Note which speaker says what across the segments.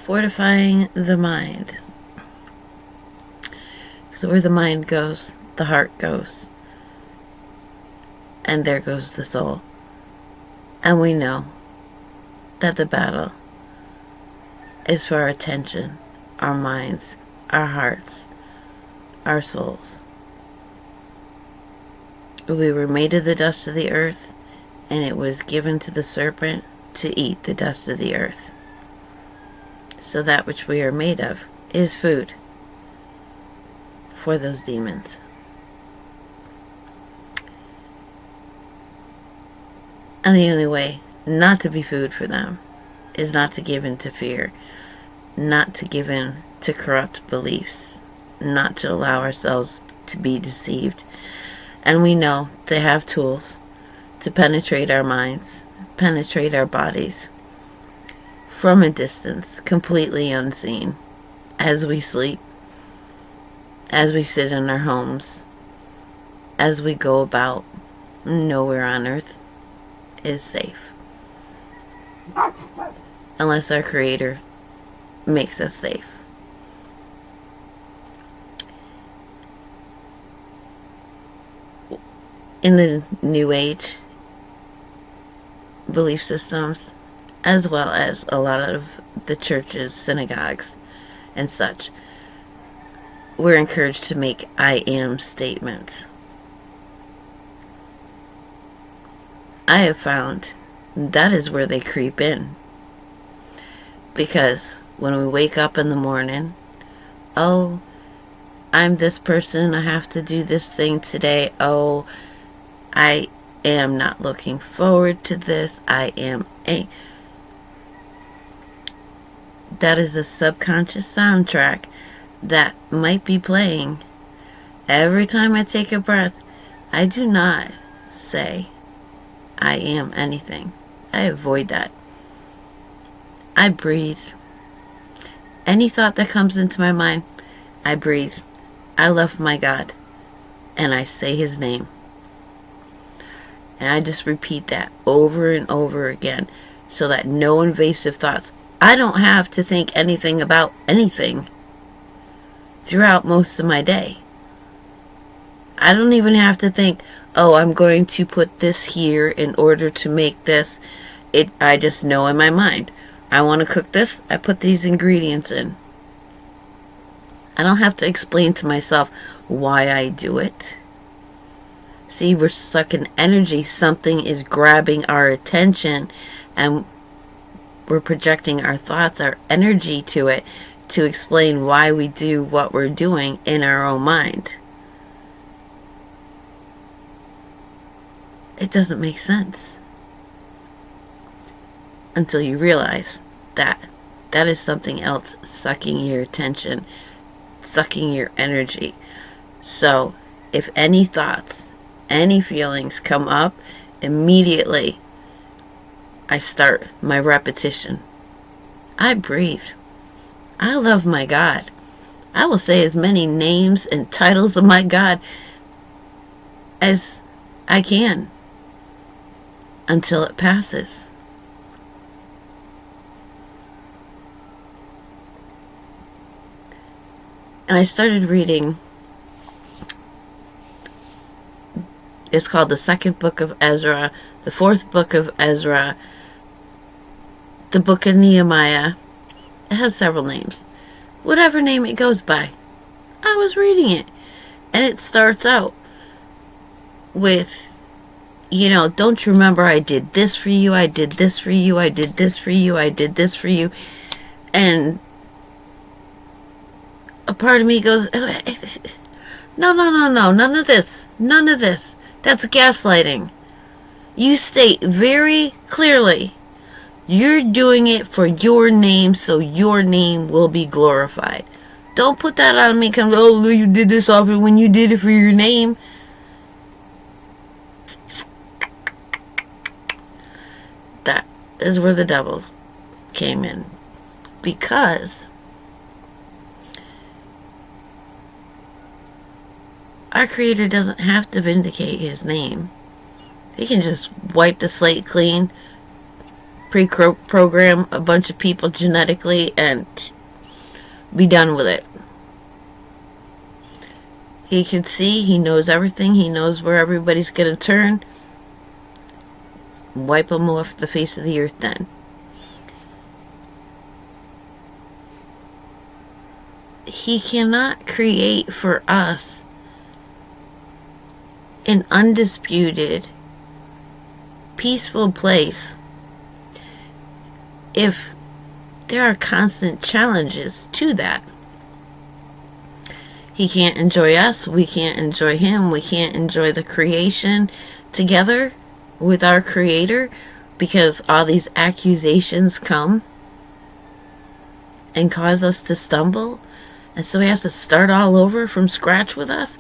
Speaker 1: fortifying the mind. So where the mind goes, the heart goes. And there goes the soul. And we know that the battle is for our attention, our minds, our hearts, our souls. We were made of the dust of the earth, and it was given to the serpent to eat the dust of the earth. So that which we are made of is food for those demons. And the only way not to be food for them is not to give in to fear, not to give in to corrupt beliefs, not to allow ourselves to be deceived. And we know they have tools to penetrate our minds, penetrate our bodies from a distance, completely unseen, as we sleep, as we sit in our homes, as we go about. Nowhere on earth is safe, unless our Creator makes us safe. In the New Age belief systems, as well as a lot of the churches, synagogues, and such, we're encouraged to make I am statements. I have found that is where they creep in. Because when we wake up in the morning, oh, I'm this person, I have to do this thing today. Oh, I am not looking forward to this. That is a subconscious soundtrack that might be playing every time I take a breath. I do not say I am anything. I avoid that. I breathe. Any thought that comes into my mind, I breathe. I love my God, and I say His name. And I just repeat that over and over again, so that no invasive thoughts. I don't have to think anything about anything throughout most of my day. I don't even have to think, oh, I'm going to put this here in order to make this. I just know in my mind, I want to cook this, I put these ingredients in. I don't have to explain to myself why I do it. See, we're sucking energy. Something is grabbing our attention, and we're projecting our thoughts, our energy to it, to explain why we do what we're doing in our own mind. It doesn't make sense until you realize that that is something else sucking your attention, sucking your energy. So if any thoughts, any feelings come up, immediately I start my repetition. I breathe. I love my God. I will say as many names and titles of my God as I can until it passes. And I started reading, it's called the second book of Ezra, the fourth book of Ezra, the book of Nehemiah. It has several names. Whatever name it goes by. I was reading it. And it starts out with, don't you remember I did this for you, I did this for you, I did this for you, I did this for you. And a part of me goes, no, none of this. That's gaslighting. You state very clearly, you're doing it for your name, so your name will be glorified. Don't put that on me. Come, oh, you did this off it when you did it for your name. That is where the devil came in. Because our Creator doesn't have to vindicate His name. He can just wipe the slate clean, pre-program a bunch of people genetically and be done with it. He can see, he knows everything, he knows where everybody's going to turn. Wipe them off the face of the earth then. He cannot create for us an undisputed, peaceful place if there are constant challenges to that. He can't enjoy us, we can't enjoy him, we can't enjoy the creation together with our Creator because all these accusations come and cause us to stumble. And so he has to start all over from scratch with us.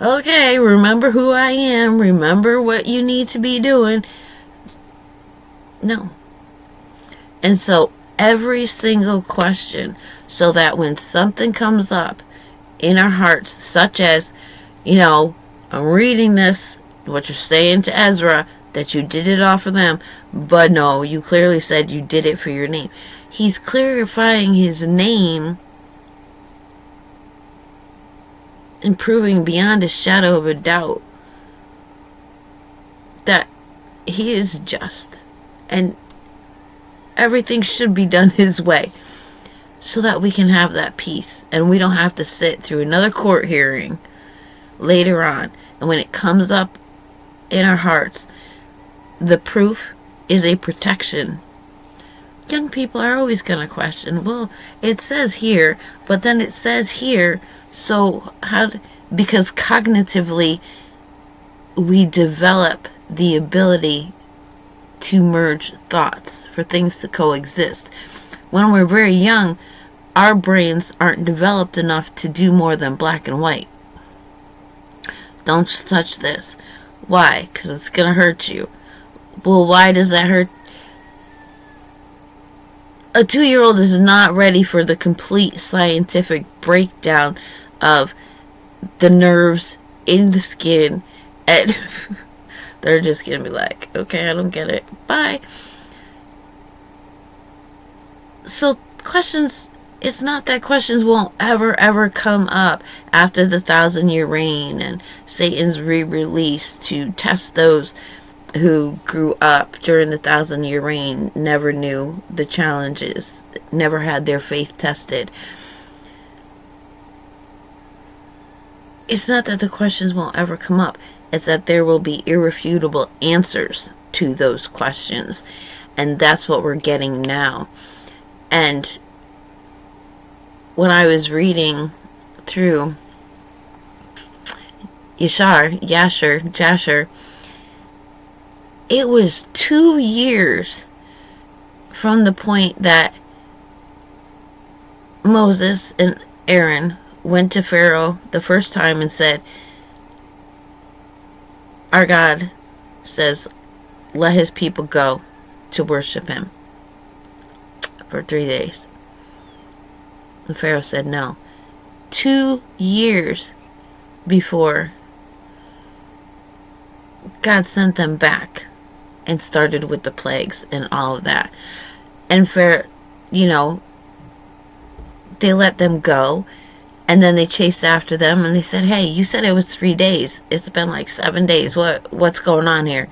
Speaker 1: Okay, remember who I am. Remember what you need to be doing. No. And so every single question, so that when something comes up in our hearts, such as, I'm reading this, what you're saying to Ezra, that you did it all for them, but no, you clearly said you did it for your name. He's clarifying his name and proving beyond a shadow of a doubt that he is just and everything should be done his way, so that we can have that peace and we don't have to sit through another court hearing later on. And when it comes up in our hearts, the proof is a protection. Young people are always going to question, well, it says here, but then it says here. So because cognitively we develop the ability to merge thoughts for things to coexist. When we're very young, our brains aren't developed enough to do more than black and white. Don't touch this. Why? Because it's going to hurt you. Well, why does that hurt? A 2-year-old is not ready for the complete scientific breakdown of the nerves in the skin, and they're just gonna be like, okay, I don't get it, bye. So questions, it's not that questions won't ever come up after the 1,000-year reign and Satan's re-release to test those who grew up during the 1,000-year reign, never knew the challenges, never had their faith tested. It's not that the questions won't ever come up. It's that there will be irrefutable answers to those questions. And that's what we're getting now. And when I was reading through Jasher, it was 2 years from the point that Moses and Aaron went to Pharaoh the first time and said, our God says, let his people go to worship him for 3 days. And Pharaoh said no. 2 years before God sent them back and started with the plagues and all of that. And Pharaoh, they let them go. And then they chased after them and they said, hey, you said it was 3 days. It's been like 7 days. What's going on here?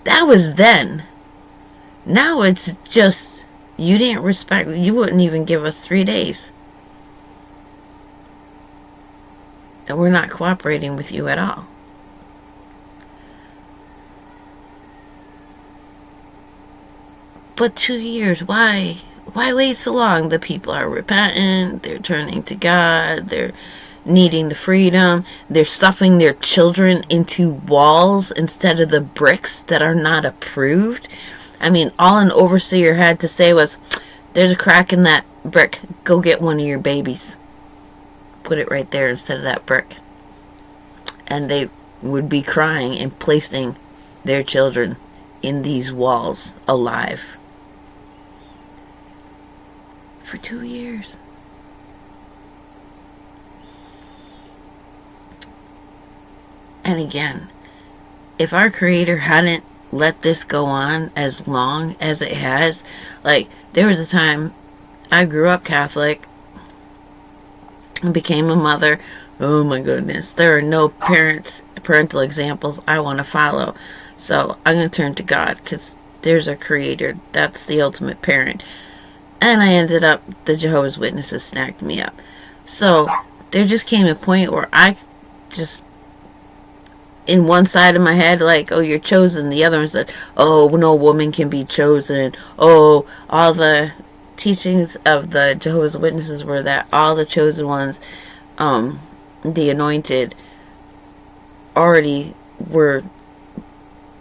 Speaker 1: That was then. Now it's just, you didn't respect, you wouldn't even give us 3 days. And we're not cooperating with you at all. But 2 years, why? Why wait so long? The people are repentant, they're turning to God, they're needing the freedom, they're stuffing their children into walls instead of the bricks that are not approved. I mean, all an overseer had to say was, there's a crack in that brick, go get one of your babies. Put it right there instead of that brick. And they would be crying and placing their children in these walls alive. For 2 years. And again, if our Creator hadn't let this go on as long as it has. Like, there was a time I grew up Catholic and became a mother. Oh my goodness. There are no parental examples I want to follow. So I'm going to turn to God, because there's a creator. That's the ultimate parent. And I ended up, the Jehovah's Witnesses snagged me up. So there just came a point where I just, in one side of my head, like, oh, you're chosen. The other one said, oh, no woman can be chosen. Oh, all the teachings of the Jehovah's Witnesses were that all the chosen ones, the anointed, already were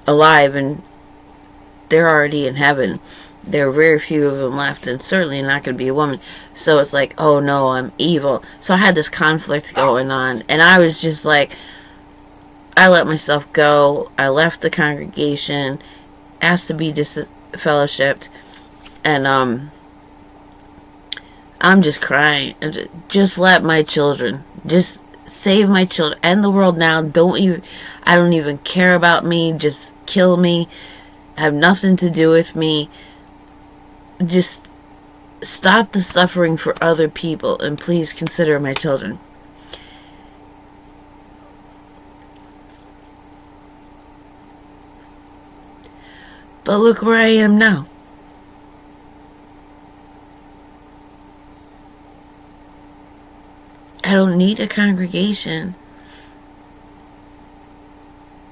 Speaker 1: alive and they're already in heaven. There are very few of them left, and certainly not going to be a woman. So it's like, oh no, I'm evil. So I had this conflict going on, and I was just like, I let myself go. I left the congregation, asked to be disfellowshipped, and I'm just crying. Just let my children, just save my children and the world now. I don't even care about me. Just kill me. Have nothing to do with me. Just stop the suffering for other people, and please consider my children. But look where I am now. I don't need a congregation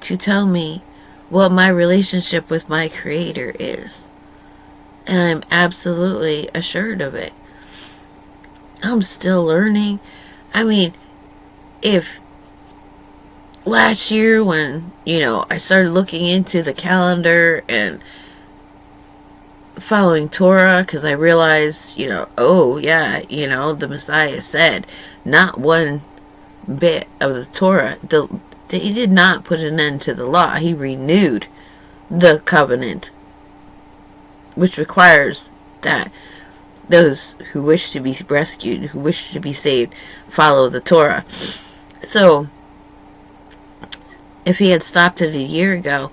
Speaker 1: to tell me what my relationship with my Creator is. And I'm absolutely assured of it. I'm still learning. I mean, if last year when, I started looking into the calendar and following Torah, because I realized, oh yeah, the Messiah said not one bit of the Torah. He did not put an end to the law. He renewed the covenant, which requires that those who wish to be rescued, who wish to be saved, follow the Torah. So, if he had stopped it a year ago,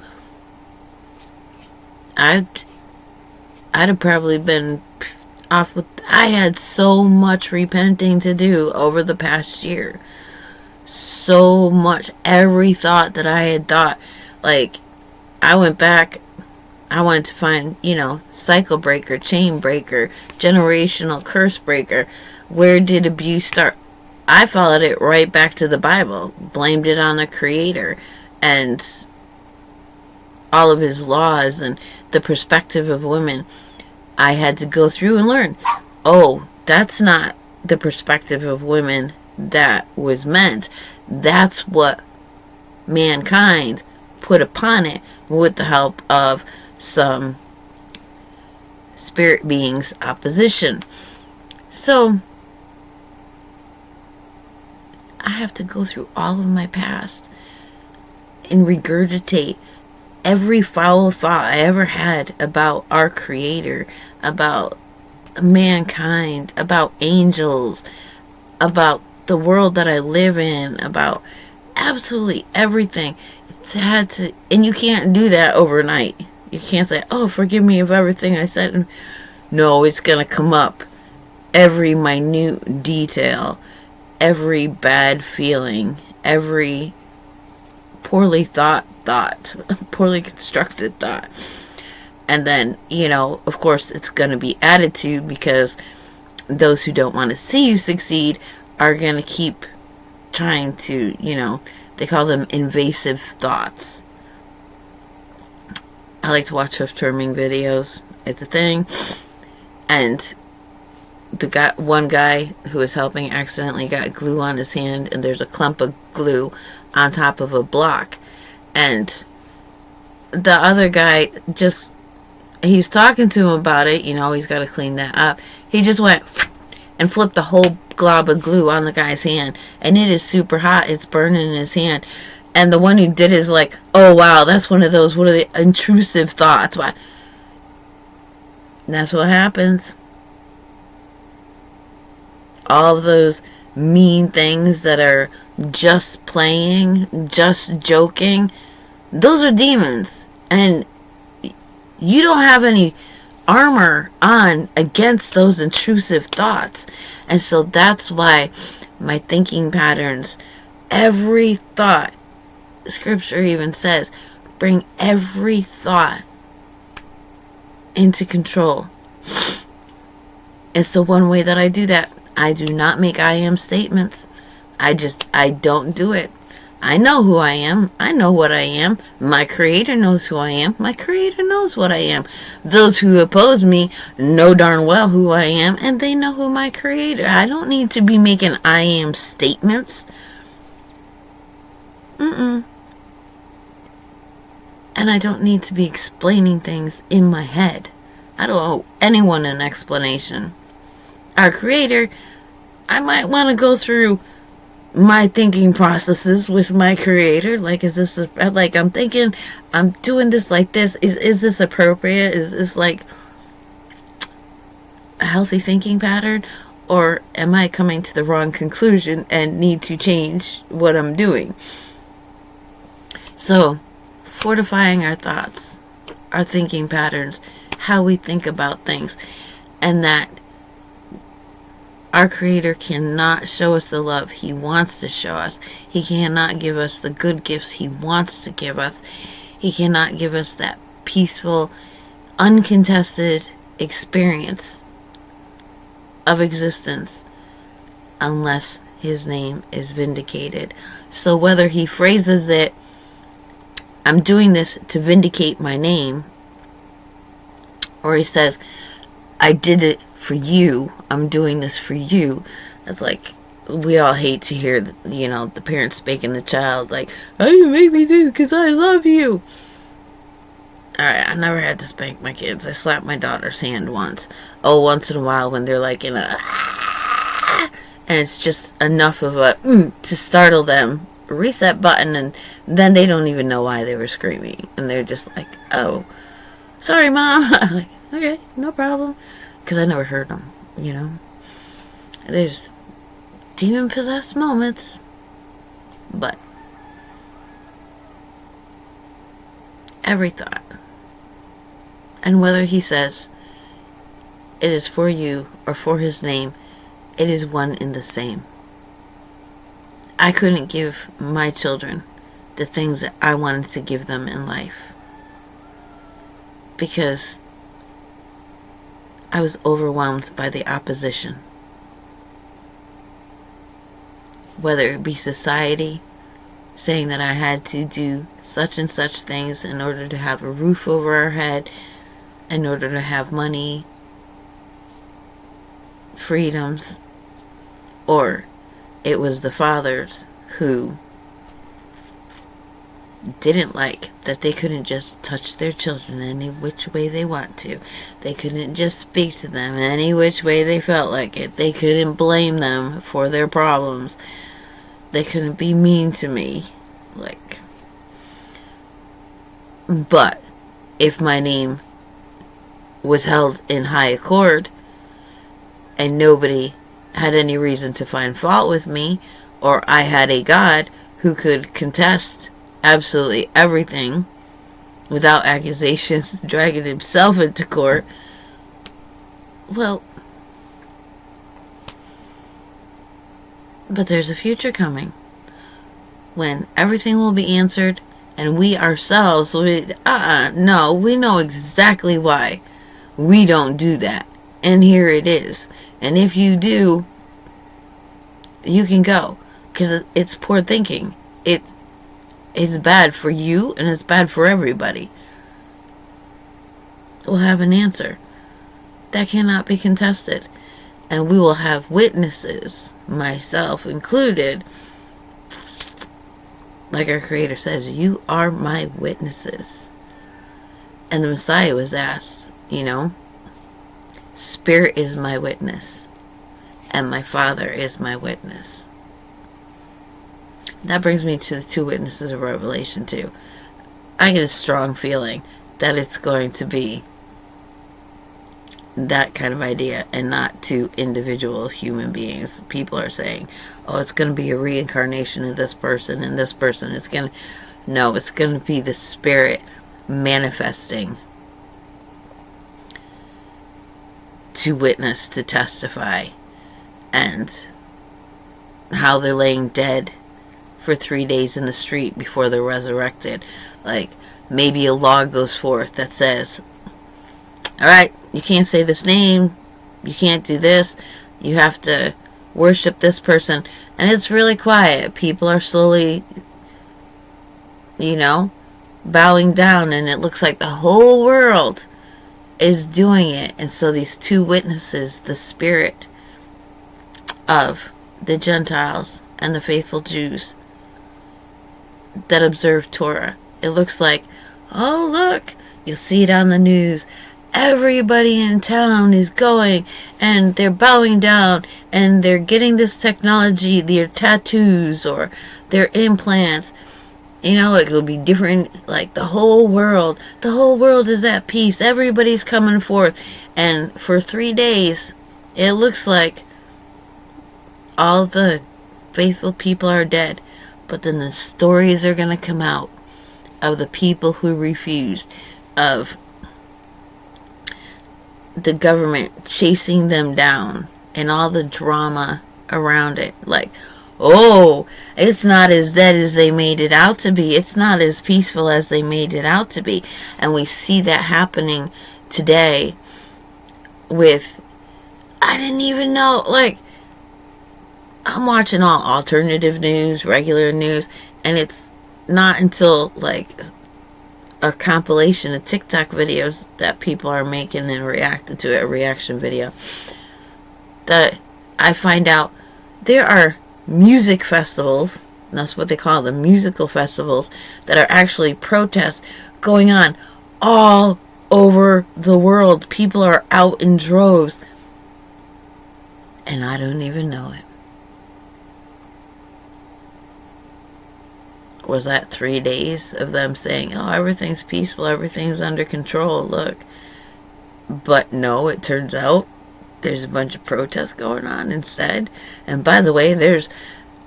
Speaker 1: I'd have probably been off with... I had so much repenting to do over the past year. So much. Every thought that I had thought, like, I went back... I wanted to find, cycle breaker, chain breaker, generational curse breaker. Where did abuse start? I followed it right back to the Bible. Blamed it on the Creator and all of his laws and the perspective of women. I had to go through and learn. Oh, that's not the perspective of women that was meant. That's what mankind put upon it with the help of some spirit beings' opposition. So I have to go through all of my past and regurgitate every foul thought I ever had about our Creator, about mankind, about angels, about the world that I live in, about absolutely everything. It's had to, and you can't do that overnight. You can't say, oh, forgive me of everything I said. No, it's going to come up. Every minute detail, every bad feeling, every poorly poorly constructed thought. And then, of course, it's going to be added to, because those who don't want to see you succeed are going to keep trying to, they call them invasive thoughts. I like to watch hoof-turming videos. It's a thing. And one guy who was helping accidentally got glue on his hand, and there's a clump of glue on top of a block. And the other guy he's talking to him about it, he's got to clean that up. He just went and flipped the whole glob of glue on the guy's hand. And it is super hot. It's burning in his hand. And the one who did it is like, oh wow, that's one of those, what are the intrusive thoughts? Why? That's what happens. All of those mean things that are just playing, just joking, those are demons. And You don't have any armor on against those intrusive thoughts. And so that's why my thinking patterns, every thought, scripture even says, bring every thought into control. And so one way that I do that, I do not make I am statements. I don't do it. I know who I am. I know what I am. My Creator knows who I am. My Creator knows what I am. Those who oppose me know darn well who I am, and they know who my Creator. I don't need to be making I am statements. And I don't need to be explaining things in my head. I don't owe anyone an explanation. Our Creator, I might want to go through my thinking processes with my Creator. Like, is this like, I'm thinking I'm doing this like this, is this appropriate? Is this like a healthy thinking pattern, or am I coming to the wrong conclusion and need to change what I'm doing? So fortifying our thoughts, our thinking patterns, how we think about things, and that our Creator cannot show us the love He wants to show us. He cannot give us the good gifts He wants to give us. He cannot give us that peaceful, uncontested experience of existence unless His name is vindicated. So whether He phrases it, I'm doing this to vindicate my name, or He says, I did it for you, I'm doing this for you. It's like, we all hate to hear, the parents spanking the child, like, oh, you made me do this because I love you. Alright, I never had to spank my kids. I slapped my daughter's hand once. Oh, once in a while when they're like in a, and it's just enough of a, to startle them. Reset button, and then they don't even know why they were screaming. And they're just like, oh, sorry, Mom. I'm like, okay, no problem. Because I never heard them, There's demon-possessed moments. But every thought, and whether He says it is for you or for His name, it is one and the same. I couldn't give my children the things that I wanted to give them in life because I was overwhelmed by the opposition. Whether it be society saying that I had to do such and such things in order to have a roof over our head, in order to have money, freedoms, or it was the fathers who didn't like that they couldn't just touch their children any which way they want to. They couldn't just speak to them any which way they felt like it. They couldn't blame them for their problems. They couldn't be mean to me. But if my name was held in high accord and nobody had any reason to find fault with me, or I had a God who could contest absolutely everything without accusations, dragging Himself into court, well, but there's a future coming when everything will be answered, and we ourselves will be, no, we know exactly why we don't do that, and here it is. And if you do, you can go, because it's poor thinking. It's bad for you, and it's bad for everybody. We'll have an answer that cannot be contested, and we will have witnesses, myself included. Like our Creator says, you are my witnesses. And the Messiah was asked, Spirit is my witness, and my Father is my witness. That brings me to the two witnesses of Revelation 2. I get a strong feeling that it's going to be that kind of idea and not two individual human beings. People are saying, oh, it's going to be a reincarnation of this person and this person. No, it's going to be the Spirit manifesting to witness, to testify, and how they're laying dead for 3 days in the street before they're resurrected. Like, maybe a law goes forth that says, alright, you can't say this name, you can't do this, you have to worship this person. And it's really quiet. People are slowly, bowing down, and it looks like the whole world is doing it. And so these two witnesses, the spirit of the Gentiles and the faithful Jews that observe Torah, it looks like, oh look, you'll see it on the news, everybody in town is going and they're bowing down and they're getting this technology, their tattoos or their implants. It'll be different, like the whole world is at peace, everybody's coming forth. And for 3 days it looks like all the faithful people are dead. But then the stories are going to come out of the people who refused, of the government chasing them down and all the drama around it. Like, oh, it's not as dead as they made it out to be. It's not as peaceful as they made it out to be. And we see that happening today with, I didn't even know, like, I'm watching all alternative news, regular news, and it's not until, like, a compilation of TikTok videos that people are making and reacting to it, a reaction video, that I find out there are music festivals, that's what they call them, musical festivals, that are actually protests going on all over the world. People are out in droves, and I don't even know it. Was that 3 days of them saying, oh, everything's peaceful, everything's under control, look. But no, it turns out there's a bunch of protests going on instead. And by the way, there's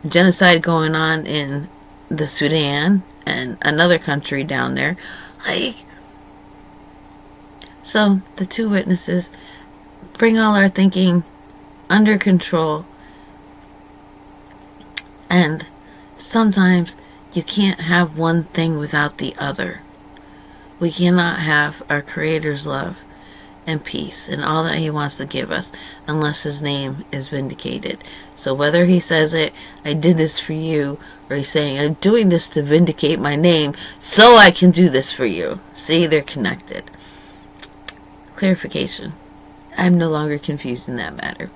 Speaker 1: genocide going on in the Sudan and another country down there. Like, so the two witnesses bring all our thinking under control. And sometimes you can't have one thing without the other. We cannot have our Creator's love and peace and all that He wants to give us unless His name is vindicated. So whether He says it, I did this for you, or He's saying, I'm doing this to vindicate my name so I can do this for you. See, they're connected. Clarification. I'm no longer confused in that matter.